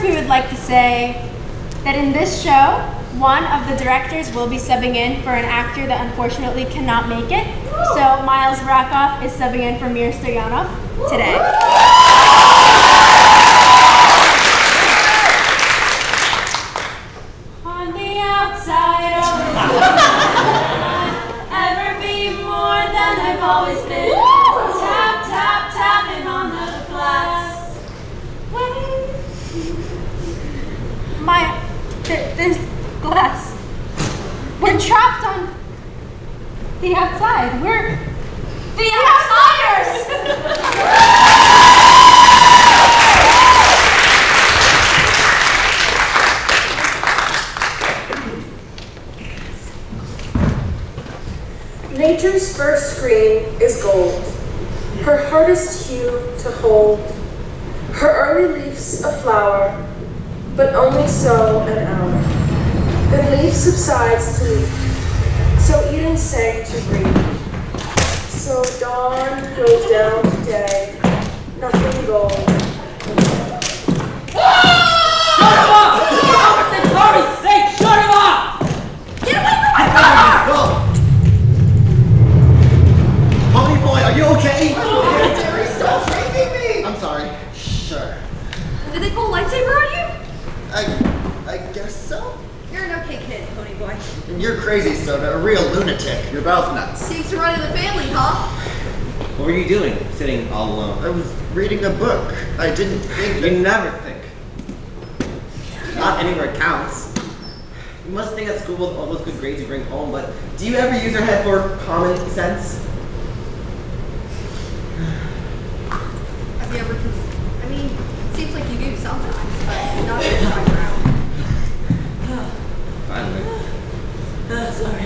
we would like to say that in this show, one of the directors will be subbing in for an actor that unfortunately cannot make it. So Miles Rakov is subbing in for Mir Stoyanov today. On the outside of ever be more than I've always been. Tap, tap, tapping on the glass. There's glass. We're trapped on the outside. We're the outsiders! Nature's first screen is gold, her hardest hue to hold. Her early leaf's a flower, but only so an hour. Then leaf subsides to leaf, so Eden sank to breathe. So dawn goes down to day, nothing gold. Shut him up! For glory's sake, shut him up! Get away from my car! Go! Pony boy, are you okay? Oh, Jerry, stop shaking me! I'm sorry. Sure. Did they pull a lightsaber on you? I guess so. You're an okay kid, Pony Boy. And you're crazy, Soda. A real lunatic. You're both nuts. Seems to run in the family, huh? What were you doing, sitting all alone? I was reading a book. I didn't think that... You never think. Not anywhere counts. You must think at school with all those good grades you bring home, but do you ever use your head for common sense? Have you ever I mean, it seems like you do sometimes, but not this time around. Finally. Sorry.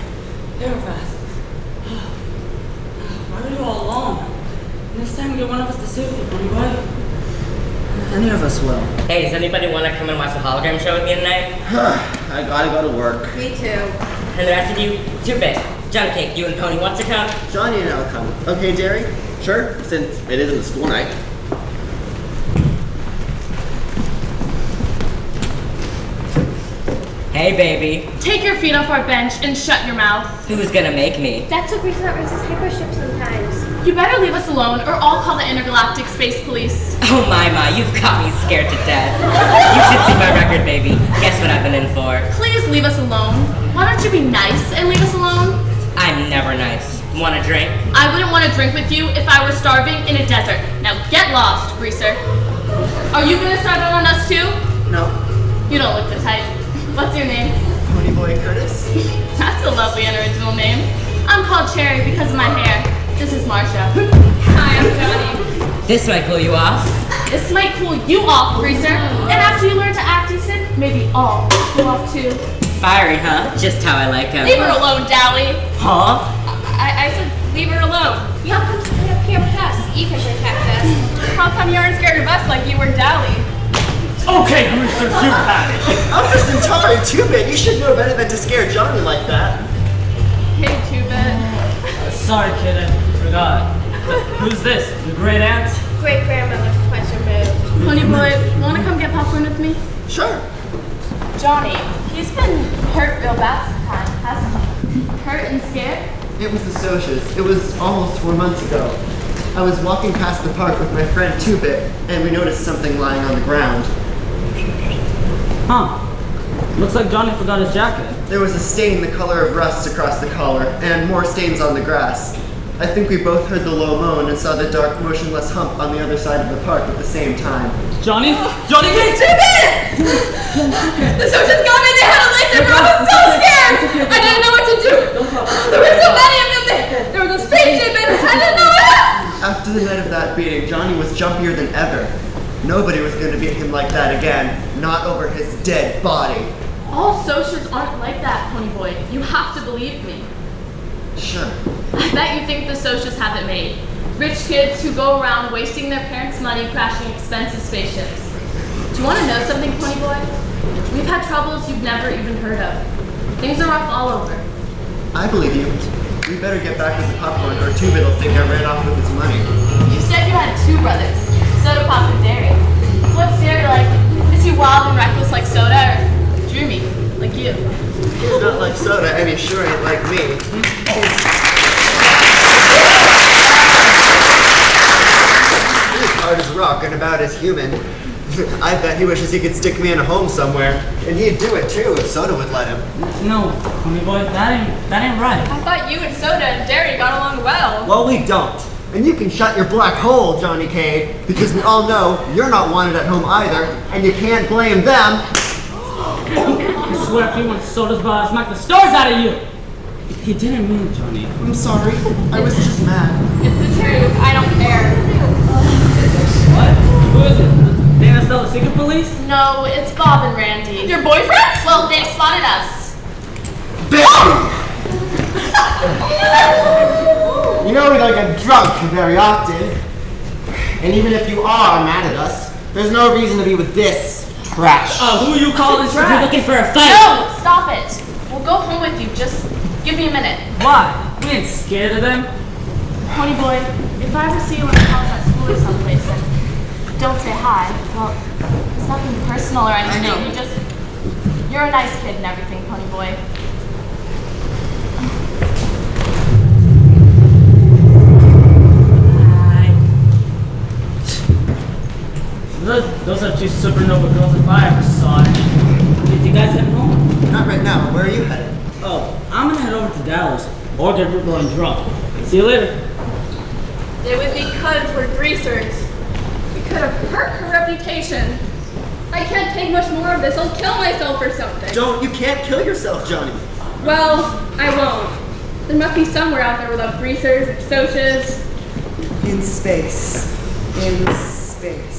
They were fast. Why were you all alone? Next time we get one of us to sit with you, Pony Boy. Any of us will. Hey, does anybody want to come and watch the hologram show with me tonight? I gotta go to work. Me too. And the rest of you, too big. Johnny Cake, you and Pony want to come? Johnny and I'll come. Okay, Jerry? Sure, since it isn't a school night. Hey, baby. Take your feet off our bench and shut your mouth. Who's gonna make me? That's what Reese Raises hypership sometimes. You better leave us alone or I'll call the Intergalactic Space Police. Oh my, you've got me scared to death. You should see my record, baby. Guess what I've been in for? Please leave us alone. Why don't you be nice and leave us alone? I'm never nice. Want a drink? I wouldn't want to drink with you if I were starving in a desert. Now get lost, Greaser. Are you gonna start out on us too? No. You don't look the type. What's your name? Pony boy Curtis? That's a lovely and original name. I'm called Cherry because of my hair. This is Marsha. Hi, I'm Johnny. This might cool you off. This might cool you off, Greaser. And after you learn to act decent, maybe I'll cool off too. Fiery, huh? Just how I like him. Leave her alone, Dally. Huh? I said leave her alone. How come you have here with us? You can protect us. How come you aren't scared of us like you were Dally? Okay, Greasers, you've had it. I'm just entirely too-bit. You should know better than to scare Johnny like that. Hey, Two-Bit. Sorry, kid, I forgot. Who's this? Your great aunt? Great grandmother twice removed. Pony Boy, wanna come get popcorn with me? Sure. Johnny, he's been hurt real bad sometimes, hasn't he? Hurt and scared? It was the Socias. It was almost 4 months ago. I was walking past the park with my friend Two-Bit, and we noticed something lying on the ground. Huh. Looks like Johnny forgot his jacket. There was a stain the color of rust across the collar, and more stains on the grass. I think we both heard the low moan and saw the dark, motionless hump on the other side of the park at the same time. Johnny? Johnny, get Two-Bit! The Socians got me, they had a lightsaber, I was so scared! I didn't know what to do! There were so many of them there! There was a spaceship and I didn't know what! After the night of that beating, Johnny was jumpier than ever. Nobody was going to beat him like that again, not over his dead body. All Socials aren't like that, Pony Boy. You have to believe me. Sure. I bet you think the Socials have it made. Rich kids who go around wasting their parents' money crashing expensive spaceships. Do you want to know something, Pony Boy? We've had troubles you've never even heard of. Things are rough all over. I believe you. We better get back with the popcorn, or Two-Bit will think I ran off with his money. You said you had two brothers. Soda Pop and Dairy. What's Dairy like? Is too wild and reckless like Soda, or dreamy like you? He's not like Soda, and he sure ain't like me. He's hard as rock and about as human. I bet he wishes he could stick me in a home somewhere, and he'd do it too if Soda would let him. No, homie boy, that ain't right. I thought you and Soda and Derry got along well. Well, we don't. And you can shut your black hole, Johnny Cade, because we all know you're not wanted at home either, and you can't blame them. I swear if he wants Soda's bar, I'll smack the stars out of you. He didn't mean it, Johnny. I'm sorry. I was just mad. It's the truth. I don't care. What? Who is it? Dana Stella, Secret Police? No, it's Bob and Randy. Your boyfriends? Well, they've spotted us. Betty! You know we don't get drunk very often. And even if you are mad at us, there's no reason to be with this trash. Who you calling You're trash? looking for a fight. No, stop it. We'll go home with you. Just give me a minute. Why? We ain't scared of them. Pony boy, if I ever see you in the house at school or someplace and don't say hi, well, it's nothing personal or anything. I know. You're a nice kid and everything, Pony boy. Those are two supernova girls if I ever saw it. Did you guys head home? Not right now. Where are you headed? Oh, I'm gonna head over to Dallas or get Ripple and drunk. See you later. It was because we're greasers. We could have hurt her reputation. I can't take much more of this. I'll kill myself or something. Don't. You can't kill yourself, Johnny. Well, I won't. There must be somewhere out there without greasers and socias. In space. In space.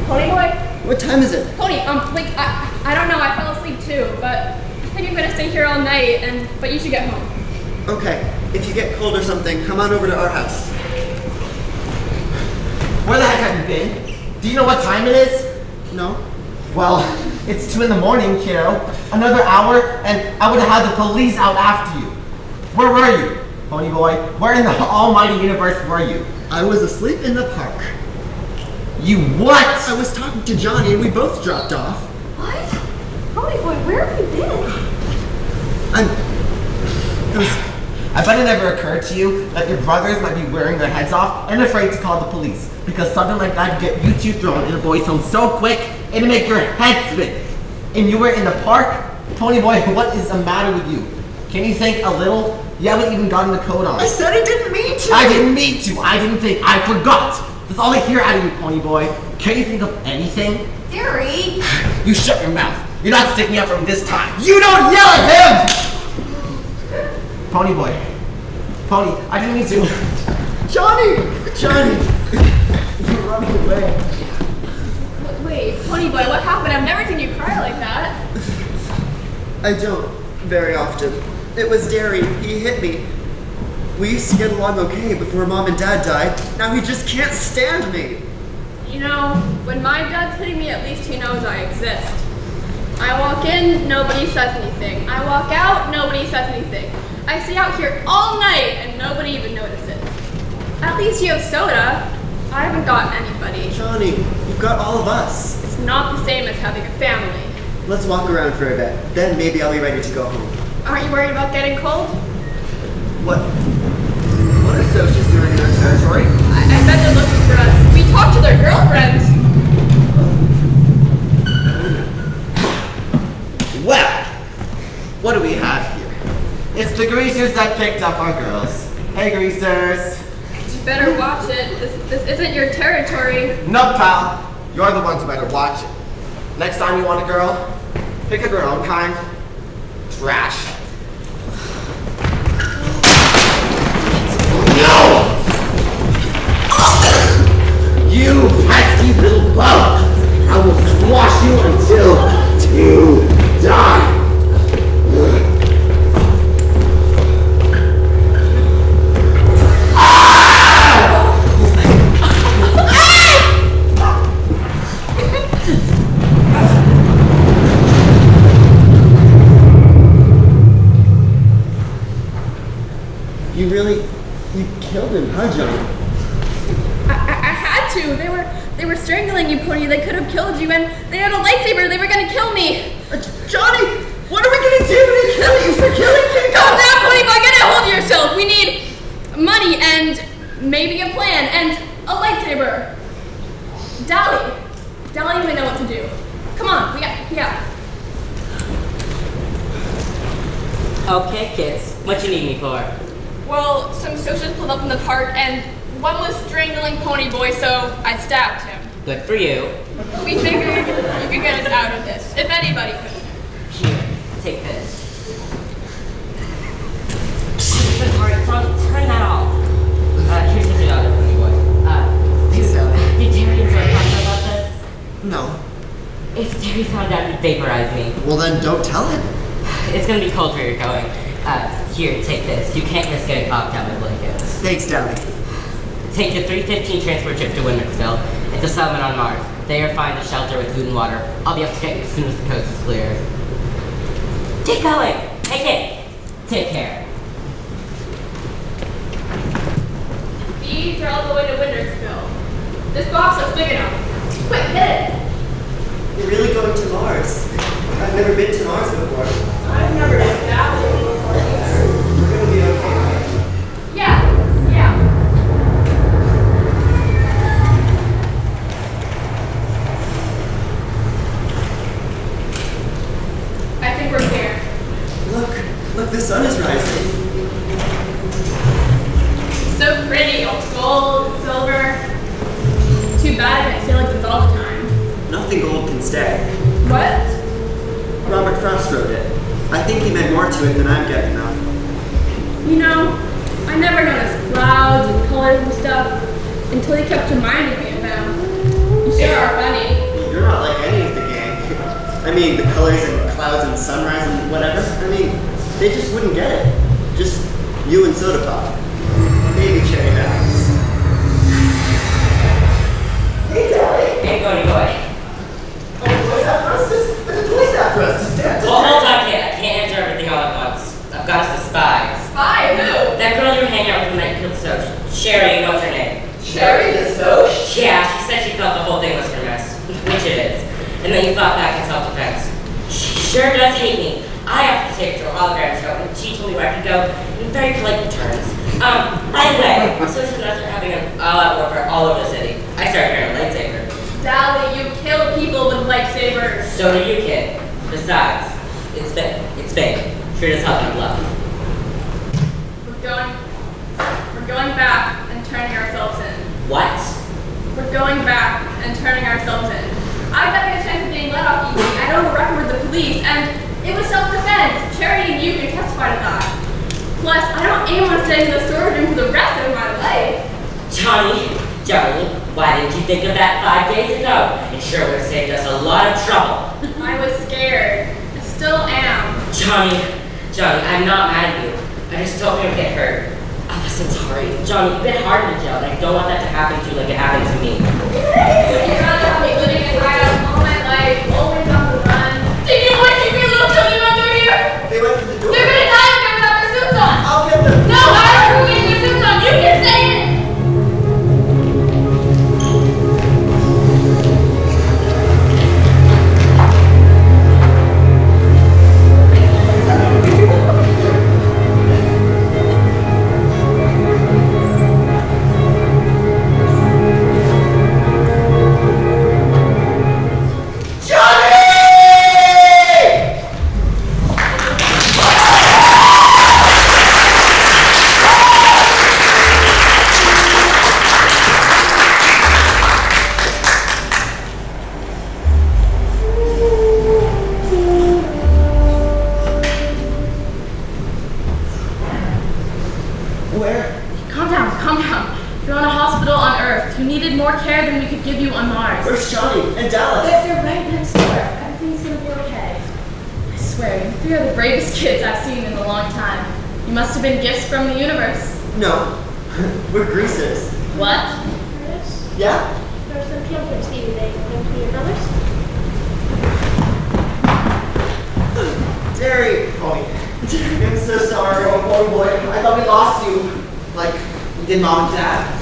Pony boy? What time is it? Pony, I don't know. I fell asleep too, but I think I'm gonna stay here all night. But you should get home. Okay. If you get cold or something, come on over to our house. Where the heck have you been? Do you know what time it is? No? Well, it's 2 in the morning, kiddo. Another hour, and I would have had the police out after you. Where were you, pony boy? Where in the almighty universe were you? I was asleep in the park. You what? I was talking to Johnny and we both dropped off. What? Pony boy, where have you been? I bet it never occurred to you that your brothers might be wearing their heads off and afraid to call the police. Because something like that could get you two thrown in a boy's home so quick, it'd make your head spin. And you were in the park? Pony boy, what is the matter with you? Can you think a little? You haven't even gotten the coat on. I said I didn't mean to. I didn't mean to. I didn't think. I forgot. That's all I hear out of you, pony boy. Can't you think of anything? Derry! You shut your mouth. You're not sticking up for him this time. You don't yell at him! Pony boy. Pony, I didn't mean to. Johnny! Johnny! You're running away. Wait, Pony boy, what happened? I've never seen you cry like that. I don't very often. It was Derry. He hit me. We used to get along okay before Mom and Dad died. Now he just can't stand me. You know, when my dad's hitting me, at least he knows I exist. I walk in, nobody says anything. I walk out, nobody says anything. I stay out here all night and nobody even notices. At least you have Soda. I haven't got anybody. Johnny, you've got all of us. It's not the same as having a family. Let's walk around for a bit. Then maybe I'll be ready to go home. Aren't you worried about getting cold? What are socials doing in our territory? I bet they're looking for us. We talked to their girlfriends. Well, what do we have here? It's the greasers that picked up our girls. Hey, greasers. You better watch it. This isn't your territory. No, pal. You're the ones who better watch it. Next time you want a girl, pick up your own kind. Trash. No! You pesky little bug! I will squash you until you die! You killed him, huh, Johnny? I had had to. They were strangling you, Pony. They could have killed you, and they had a lightsaber. They were gonna kill me. Johnny, what are we gonna do to kill you for killing me? Calm down, Pony boy. Get a hold of yourself. We need money and maybe a plan and a lightsaber. Dally may know what to do. Come on, yeah. Okay, kids, what you need me for? Well, some socials pulled up in the park, and one was strangling Pony Boy, so I stabbed him. Good for you. We figured you could get us out of this, if anybody could. Here, take this. Turn that off. Here's $50, Pony Boy. Did Terry and Zoe talk about this? No. If Terry found out, he'd vaporize me. Well then, don't tell him. It's gonna be cold where you're going. Here, take this. You can't risk getting popped out with blankets. Thanks, Dally. Take the 3:15 transport trip to Wintersville. It's a settlement on Mars. There, find a shelter with food and water. I'll be up to get you as soon as the coast is clear. Keep going! Take it! Take care. These are all the way to Wintersville. This box looks big enough. Quick, get it! You're really going to Mars. I've never been to Mars before. I've never been that way before either. We're gonna be okay, right? Yeah. I think we're here. Look, the sun is rising. So pretty, all gold, silver. Too bad I feel like this all the time. Nothing gold can stay. What? Robert Frost wrote it. I think he meant more to it than I'm getting now. You know, I never noticed clouds and colors and stuff until you kept reminding me of them. You sure are funny. You're not like any of the gang. I mean, the colors and clouds and sunrise and whatever. I mean, they just wouldn't get it. Just you and Soda Pop. Maybe Cherry Valleys. Hey, Daddy. Ain't going away. The police after us. The police after us. Dad. Well, hold on, kid. I can't answer everything all at once. I've got us a spy. Spy? Who? That girl you were hanging out with the night killed Soch. Sherry, what's her name? Cherry the Soch? Yeah, she said she felt the whole thing was her mess. Which it is. And then you fought back in self-defense. She sure does hate me. I have to take her to a hologram show, and she told me where I could go in very polite terms. Anyway, social nuts are having an all-out warfare all over the city. I started carrying a lightsaber. Dally, you kill people with lightsabers. So do you, kid. Besides, it's fake. It's fake. Sure does help in bluff. We're going back and turning ourselves in. What? We're going back and turning ourselves in. I got a chance of being let off easy. I know the record with the police, and it was self-defense. Charity and you can testify to that. Plus, I don't aim on staying in the storage room for the rest of my life. Johnny, why didn't you think of that 5 days ago? It sure would have saved us a lot of trouble. I was scared. I still am. Johnny, I'm not mad at you. I just don't want to get hurt. Oh, listen, sorry. Johnny, you've been hard in the jail, and I don't want that to happen to you like it happened to me. You'd rather have me living in hideouts all my life, always on the run. Did you want to see your little children run through here? They went through the door. They're gonna die if they're without their suits on. I'll get them. No, I don't know getting their suits on. You can stay in. Where's Johnny and Dallas? They're right next door. Everything's gonna be okay. I swear, you three are the bravest kids I've seen in a long time. You must have been gifts from the universe. No, we're greasers. What? Yeah? There's some pilgrims here. They came to your brothers. Terry! Oh, I'm so sorry. Oh, boy. I thought we lost you. Like, we did Mom and Dad.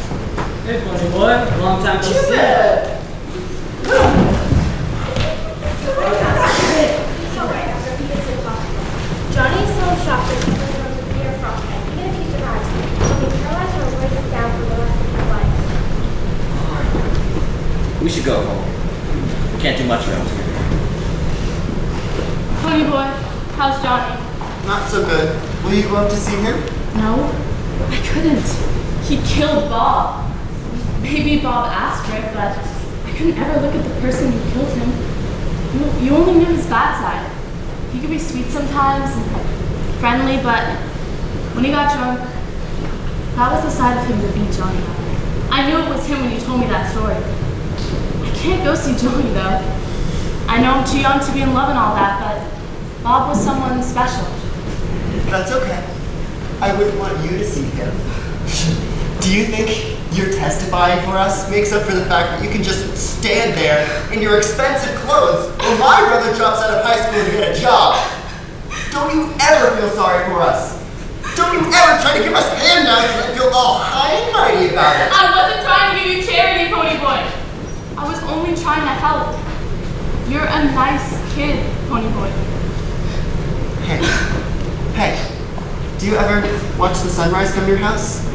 Hey, Pony Boy. Long time no see. Johnny's so shocked that he's going to be a frostbite. Even if he survives, he'll be paralyzed or weighted down for the rest of his life. We should go home. We can't do much around here. Pony boy, how's Johnny? Not so good. Will you go up to see him? No, I couldn't. He killed Bob. Maybe Bob asked for it, but I couldn't ever look at the person who killed him. You only knew his bad side. He could be sweet sometimes and friendly, but when he got drunk, that was the side of him that beat Johnny up. I knew it was him when you told me that story. I can't go see Johnny though. I know I'm too young to be in love and all that, but Bob was someone special. That's okay. I wouldn't want you to see him. Do you think your testifying for us makes up for the fact that you can just stand there in your expensive clothes while my brother drops out of high school to get a job? Don't you ever feel sorry for us? Don't you ever try to give us handouts and feel all high and mighty about it? I wasn't trying to give you charity, Pony Boy. I was only trying to help. You're a nice kid, Pony Boy. Hey, do you ever watch the sunrise from your house?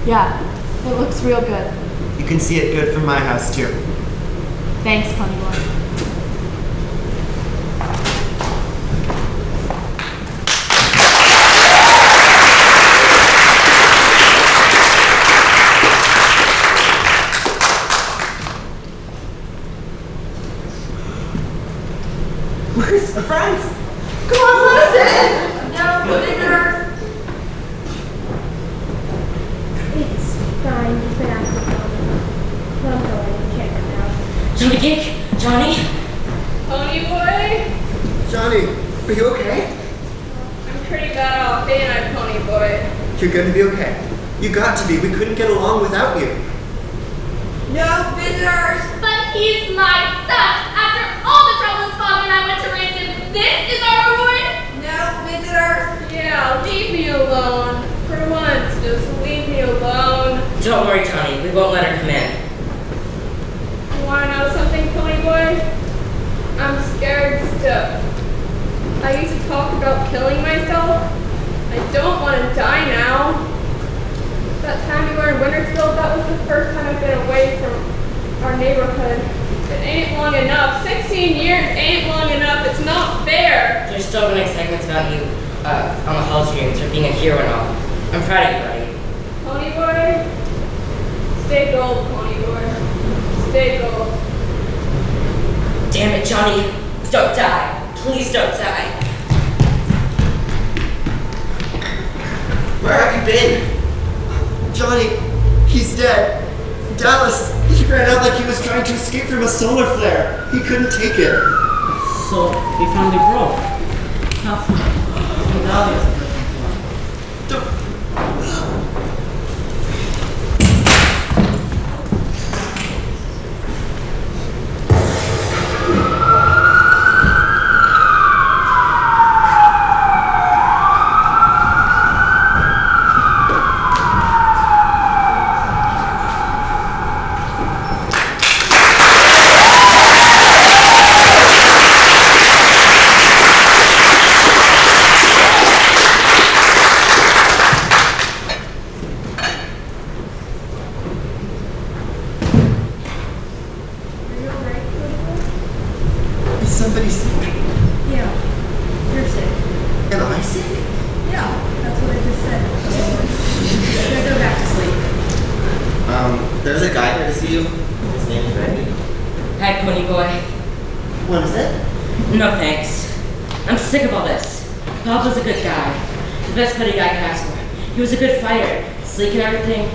Yeah, it looks real good. You can see it good from my house too. Thanks, Pony Boy. Where's the friends? Come on, let us in! No, visitor. It's fine. He's been asking for me. Let him go in. He can't come out. Johnny Cake? Johnny? Pony boy? Johnny, are you okay? I'm pretty bad off, ain't I, Pony boy? You're gonna be okay. You got to be. We couldn't get along without you. No visitors. But he's my son. After all the trouble his father and I went to raise him, this is our reward? No visitors. Yeah, leave me alone. For once, just leave me alone. Don't worry, Johnny. We won't let her come in. You wanna know something, Pony boy? I'm scared still. I used to talk about killing myself. I don't want to die now. That time we were in Wintersville, that was the first time I've been away from our neighborhood. It ain't long enough. 16 years ain't long enough. It's not fair. There's still been excitements about you on the hall streams for being a hero and all. I'm proud of you, buddy. Pony boy, stay gold, Pony boy. Stay gold. Damn it, Johnny. Don't die. Please don't die. Where have you been? Johnny, he's dead. Dallas, he ran out like he was trying to escape from a solar flare. He couldn't take it. So, he finally broke. Now, Dahlia's a good one. Is somebody sick? Yeah. You're sick. Am I sick? Yeah. That's what I just said. Now go back to sleep. There's a guy here to see you. His name's Randy. Hi, Pony boy. What is it? No thanks. I'm sick of all this. Bob was a good guy. The best buddy guy could ask for. He was a good fighter, sleek and everything,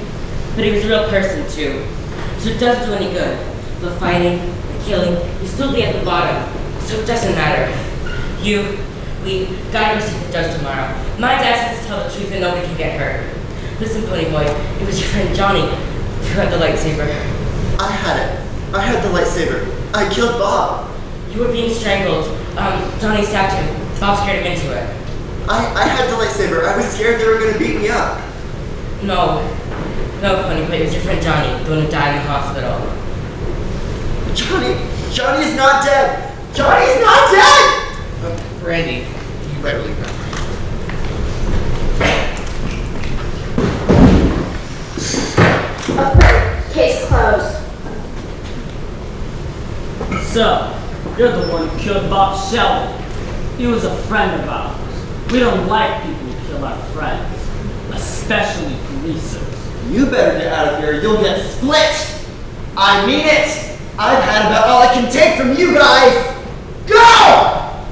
but he was a real person too. So it doesn't do any good. The fighting, the killing, you still be at the bottom. So it doesn't matter. We gotta go see the judge tomorrow. My dad says to tell the truth and nobody can get hurt. Listen, Pony boy, it was your friend Johnny who had the lightsaber. I had it. I had the lightsaber. I killed Bob. You were being strangled. Johnny stabbed him. Bob scared him into it. I had the lightsaber. I was scared they were going to beat me up. No. No, Pony Boy, it was your friend Johnny, the one who died in the hospital. Johnny is not dead! Johnny's not dead! Randy, you better leave now. Affirm. Case closed. So, you're the one who killed Bob Sheldon. He was a friend of ours. We don't like people who kill our friends, especially policers. You better get out of here, you'll get split! I mean it! I've had about all I can take from you guys! Go!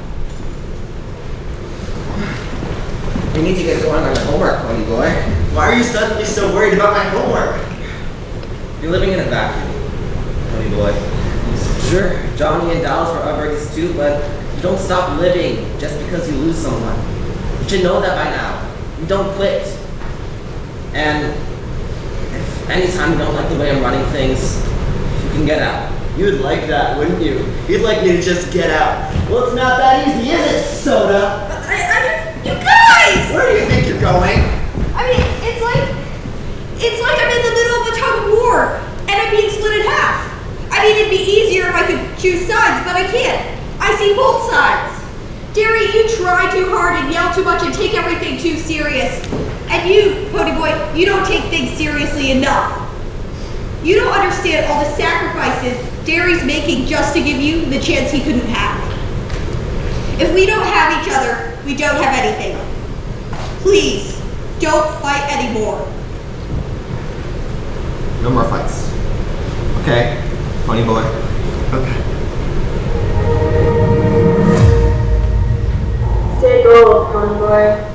You need to get going on your homework, Pony Boy. Why are you suddenly so worried about my homework? You're living in a vacuum, Pony Boy. Sure, Johnny and Dallas were upbringings too, but you don't stop living just because you lose someone. You should know that by now. You don't quit. And if anytime you don't like the way I'm running things, you can get out. You'd like that, wouldn't you? You'd like me to just get out. Well, it's not that easy, is it, Soda? You guys! Where do you think you're going? I mean, it's like I'm in the middle of a tug of war, and I'm being split in half. I mean, it'd be easier if I could choose sides, but I can't. I see both sides. Derry, you try too hard and yell too much and take everything too serious. And you, Pony Boy, you don't take things seriously enough. You don't understand all the sacrifices Derry's making just to give you the chance he couldn't have. If we don't have each other, we don't have anything. Please, don't fight anymore. No more fights. Okay, Pony Boy. Okay. Stay gold, Pony Boy.